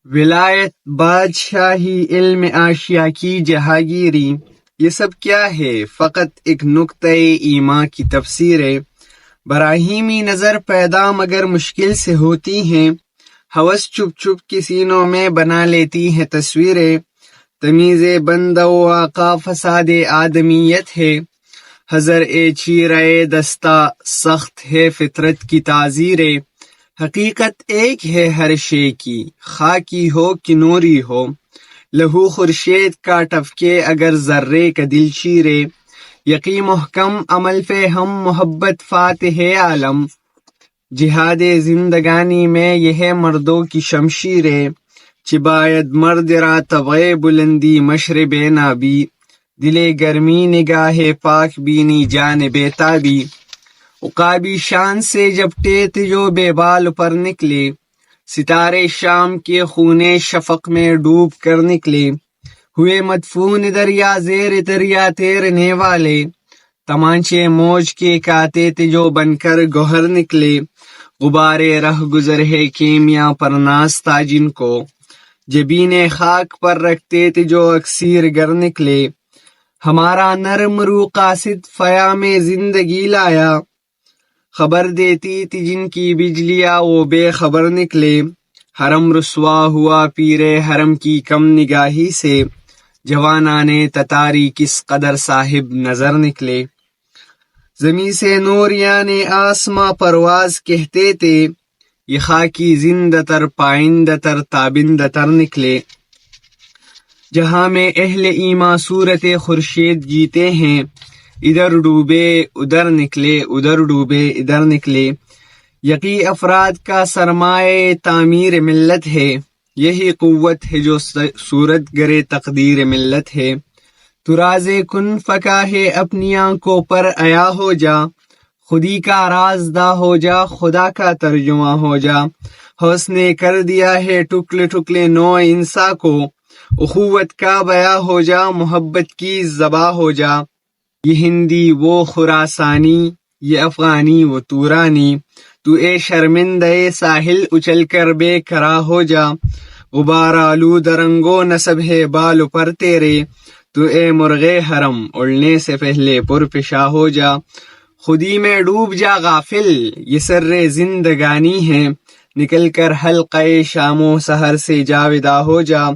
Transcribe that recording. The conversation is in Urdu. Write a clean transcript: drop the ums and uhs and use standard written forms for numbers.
ولایت، بادشاہی، علم اشیا کی جہاگیری، یہ سب کیا ہے؟ فقط ایک نقطۂ ایما کی تفسیر ہے۔ براہیمی نظر پیدا مگر مشکل سے ہوتی ہیں، ہوس چھپ چھپ کے سینوں میں بنا لیتی ہیں تصویریں۔ تمیز بندہ و آقا فساد آدمیت ہے، حذر چیرہ دستہ سخت ہے فطرت کی تعزیریں۔ حقیقت ایک ہے ہر شے کی، خاکی ہو کہ نوری ہو، لہو خورشید کا ٹپکے اگر ذرے کا دل چیرے۔ یقین محکم عمل پہ ہم محبت فاتح عالم، جہاد زندگانی میں یہ مردوں کی شمشیریں۔ چباید مرد را طبع بلندی مشرب نابی، دل گرمی نگاہ پاک بینی جان بیتابی۔ عقابی شان سے جب ٹیت جو بے بال پر نکلے، ستارے شام کے خون شفق میں ڈوب کر نکلے۔ ہوئے مدفون دریا زیر دریا تیرنے والے، تمانچے موج کے کاتے تھے جو بن کر گوہر نکلے۔ غبار رہ گزر ہے کیمیا پر ناز تھا جن کو، جبین خاک پر رکھتے تھے جو اکسیر گر نکلے۔ ہمارا نرم رو قاصد فیام زندگی لایا، خبر دیتی تھی جن کی بجلیاں وہ بے خبر نکلے۔ حرم رسوا ہوا پیر حرم کی کم نگاہی سے، جوانان تتاری کس قدر صاحب نظر نکلے۔ زمیں سے نور یعنی آسماں پرواز کہتے تھے، یہ خاکی زندہ تر پائندہ تر تابندہ تر نکلے۔ جہاں میں اہل ایما صورت خورشید جیتے ہیں، ادھر ڈوبے ادھر نکلے، ادھر ڈوبے ادھر نکلے۔ یقی افراد کا سرمایہ تعمیر ملت ہے، یہی قوت ہے جو صورت گرے تقدیر ملت ہے۔ تو راز کن فکا ہے اپنی آنکھوں پر عیا ہو جا، خودی کا رازداں ہو جا، خدا کا ترجمہ ہو جا۔ حسن نے کر دیا ہے ٹکڑے ٹکڑے نوع انساں کو، اخوت کا بیاں ہو جا، محبت کی ذبح ہو جا۔ یہ ہندی وہ خراسانی، یہ افغانی وہ تورانی، تو اے شرمندہ ساحل اچل کر بے کرا ہو جا۔ غبار آلود رنگو نصب ہے بال پر تیرے، تو اے مرغ حرم اڑنے سے پہلے پرپشا ہو جا۔ خودی میں ڈوب جا غافل، یہ سر زندگانی ہے، نکل کر حلقہ شام و سحر سے جاویداں ہو جا۔